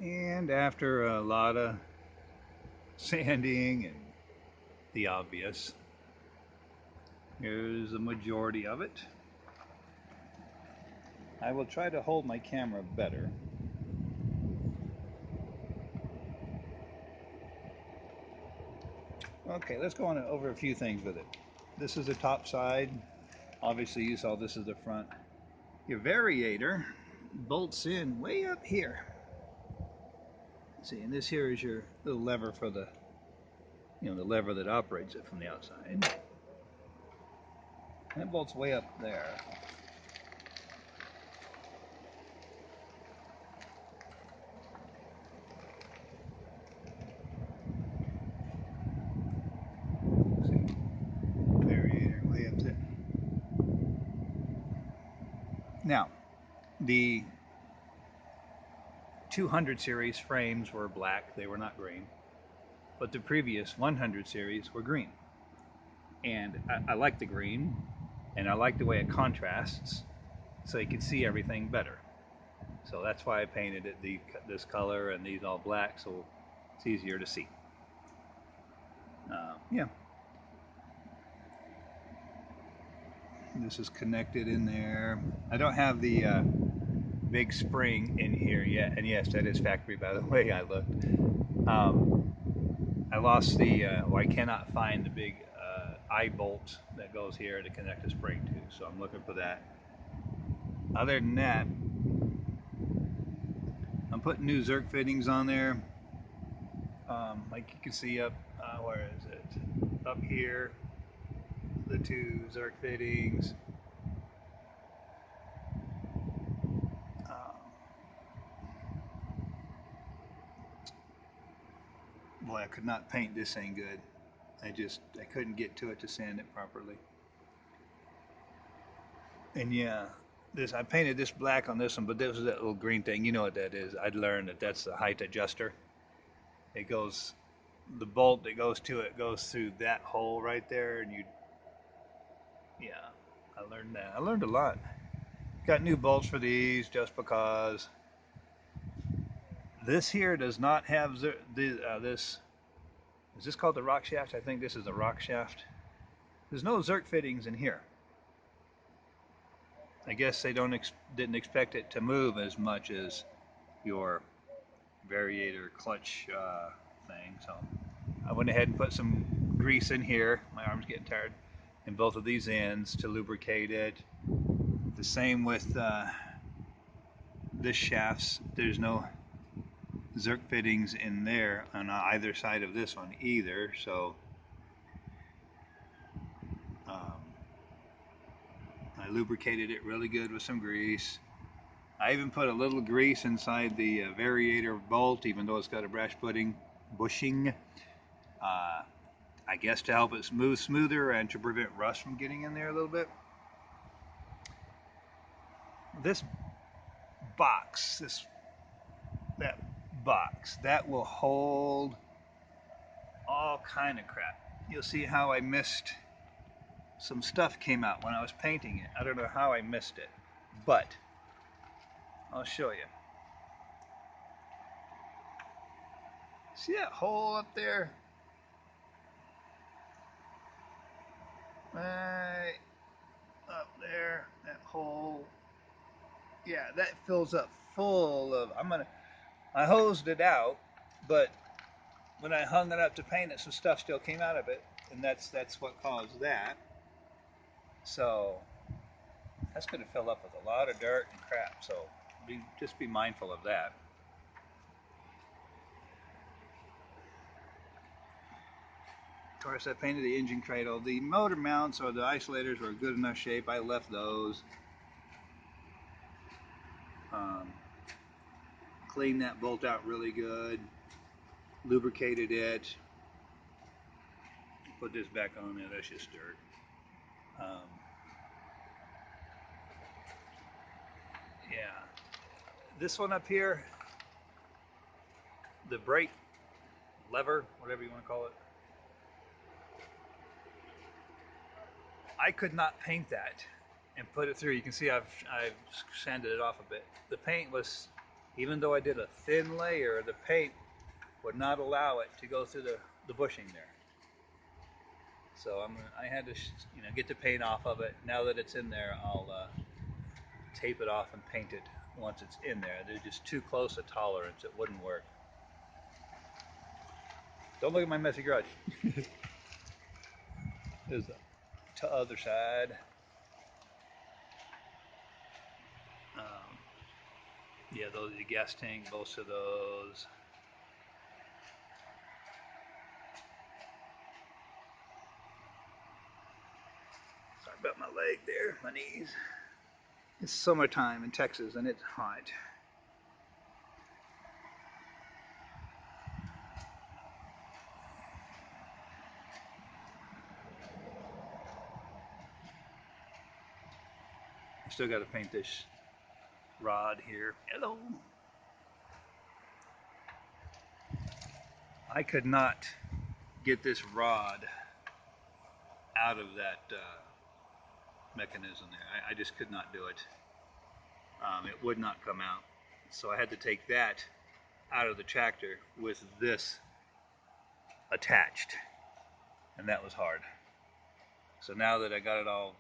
And after a lot of sanding and the obvious, here's the majority of it. I will try to hold my camera better. Okay, let's go on over a few things with it. This is the top side. Obviously you saw this is the front. Your variator bolts in way up here. See, and this here is your little lever for the, the lever that operates it from the outside. And it bolts way up there. See, variator way up there. Now, the 200 series frames were black, they were not green. But the previous 100 series were green. And I like the green, and I like the way it contrasts, so you can see everything better. So that's why I painted it this color and these all black, so it's easier to see. Yeah. This is connected in there. I don't have the big spring in here yet, and yes, that is factory, by the way. I looked. I lost the, I cannot find the big eye bolt that goes here to connect the spring to, so I'm looking for that. Other than that, I'm putting new Zerk fittings on there. Like you can see up, where is it? Up here, the two Zerk fittings. Boy, I could not paint this thing good. I couldn't get to it to sand it properly. And yeah, I painted this black on this one, but this was that little green thing. You know what that is. I'd learned that that's the height adjuster. It goes, the bolt that goes to it goes through that hole right there, and yeah, I learned that. I learned a lot. Got new bolts for these just because. This here does not have this. Is this called the rock shaft? I think this is the rock shaft. There's no Zerk fittings in here. I guess they didn't expect it to move as much as your variator clutch thing. So I went ahead and put some grease in here. My arm's getting tired. In both of these ends to lubricate it. The same with this shafts. There's no Zerk fittings in there on either side of this one either. So I lubricated it really good with some grease. I even put a little grease inside the variator bolt, even though it's got a brass bushing. I guess to help it move smoother and to prevent rust from getting in there a little bit. This box, that box, that will hold all kind of crap. You'll see how I missed some stuff came out when I was painting it. I don't know how I missed it, but I'll show you. See that hole up there? Right up there, that hole. Yeah, that fills up full of, I hosed it out, but when I hung it up to paint it, some stuff still came out of it, and that's what caused that. So that's going to fill up with a lot of dirt and crap, so just be mindful of that. Of course, I painted the engine cradle. The motor mounts or the isolators were in good enough shape. I left those. Cleaned that bolt out really good. Lubricated it. Put this back on there. That's just dirt. Yeah. This one up here, the brake lever, whatever you want to call it, I could not paint that and put it through. You can see I've sanded it off a bit. The paint was Even though I did a thin layer, the paint would not allow it to go through the bushing there. So I had to get the paint off of it. Now that it's in there, I'll tape it off and paint it once it's in there. They're just too close a tolerance. It wouldn't work. Don't look at my messy garage. There's the other side. Yeah, those are the gas tank, most of those. Sorry about my leg there, my knees. It's summertime in Texas and it's hot. I still got to paint this rod here. Hello. I could not get this rod out of that mechanism there. I just could not do it. It would not come out. So I had to take that out of the tractor with this attached. And that was hard. So now that I got it all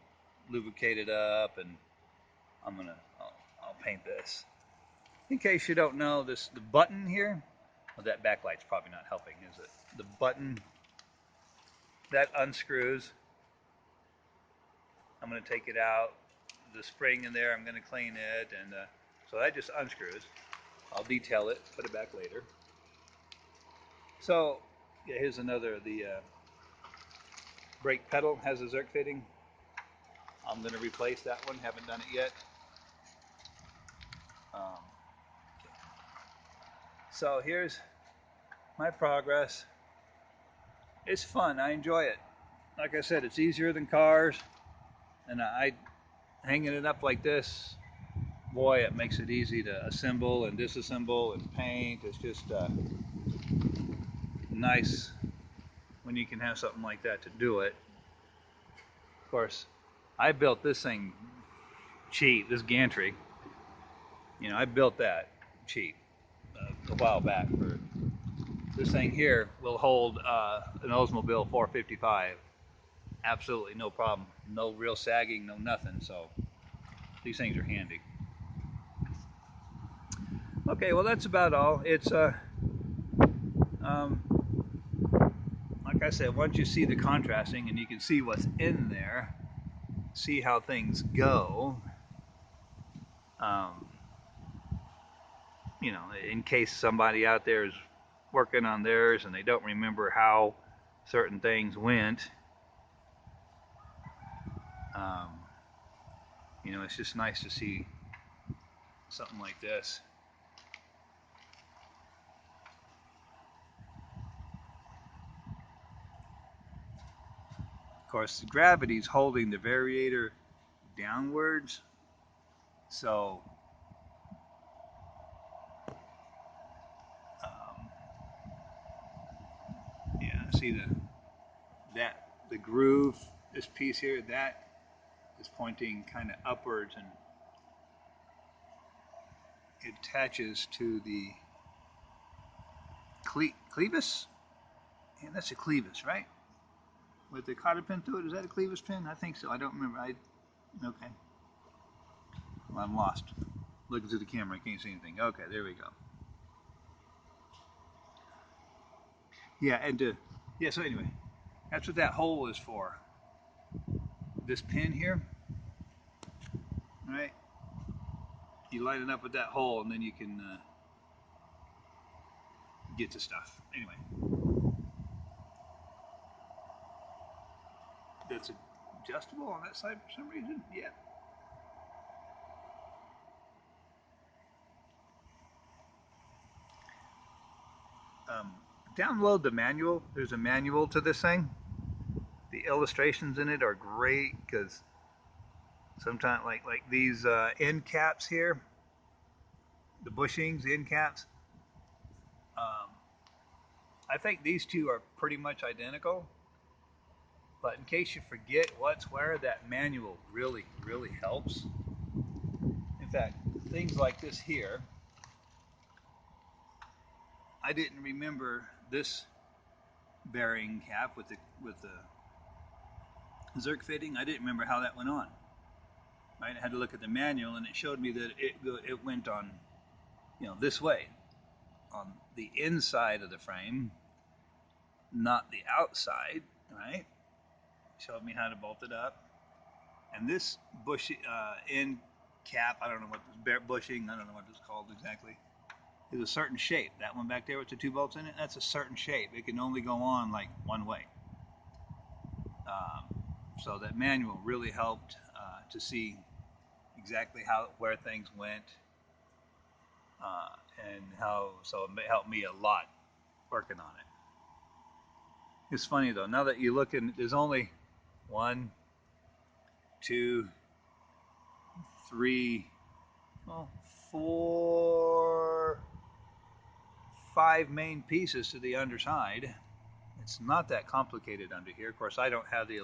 lubricated up, and I'll paint this. In case you don't know, the button here, well, that backlight's probably not helping, is it? The button that unscrews. I'm going to take it out. The spring in there, I'm going to clean it, and so that just unscrews. I'll detail it, put it back later. So, yeah, here's another. The brake pedal has a Zerk fitting. I'm going to replace that one. Haven't done it yet. So here's my progress. It's fun. I enjoy it. Like I said, it's easier than cars, and I hanging it up like this. Boy, it makes it easy to assemble and disassemble and paint. It's just nice when you can have something like that to do it. Of course, I built this thing cheap. This gantry, I built that cheap a while back. For this thing here will hold an Oldsmobile 455. Absolutely no problem. No real sagging, no nothing. So these things are handy. Okay, well that's about all. It's like I said, once you see the contrasting and you can see what's in there, see how things go. Um, in case somebody out there is working on theirs and they don't remember how certain things went. Um, it's just nice to see something like this. Of course, gravity's holding the variator downwards, so um, yeah, see the groove, this piece here, that is pointing kind of upwards, and it attaches to the clevis. Yeah, that's a clevis, right? With the cotter pin through it, is that a clevis pin? I think so. I don't remember. Okay. Well, I'm lost. Looking through the camera, I can't see anything. Okay, there we go. Yeah, so anyway, that's what that hole is for. This pin here, right? You line it up with that hole, and then you can get to stuff. Anyway, that's adjustable on that side for some reason. Yeah. Download the manual. There's a manual to this thing. The illustrations in it are great because sometimes, like these end caps here, the bushings, the end caps. Um, I think these two are pretty much identical. But in case you forget what's where, that manual really, really helps. In fact, things like this here, I didn't remember this bearing cap with the Zerk fitting. I didn't remember how that went on. Right, I had to look at the manual, and it showed me that it went on, this way on the inside of the frame, not the outside. Right, showed me how to bolt it up. And this end cap, I don't know what bushing, I don't know what it's called exactly, is a certain shape. That one back there with the 2 bolts in it, that's a certain shape. It can only go on like one way. So that manual really helped to see exactly where things went, and so it helped me a lot working on it. It's funny though, now that you look in, there's only 1, 2, 3, well, 4, 5 main pieces to the underside. It's not that complicated under here. Of course, I don't have the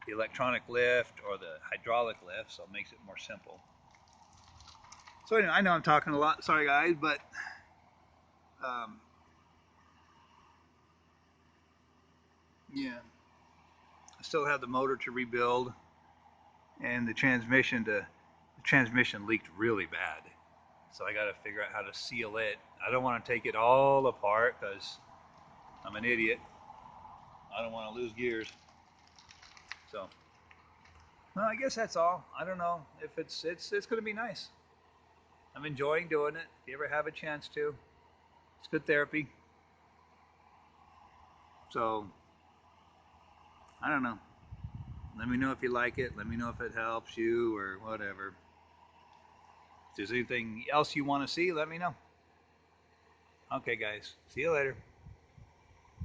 electronic lift or the hydraulic lift, so it makes it more simple. So anyway, I know I'm talking a lot. Sorry, guys, but yeah, I still have the motor to rebuild, and the transmission leaked really bad. So I got to figure out how to seal it. I don't want to take it all apart because I'm an idiot. I don't want to lose gears. So, well, I guess that's all. I don't know if it's going to be nice. I'm enjoying doing it. If you ever have a chance to, it's good therapy. So, I don't know. Let me know if you like it. Let me know if it helps you or whatever. If there's anything else you want to see, let me know. Okay, guys. See you later.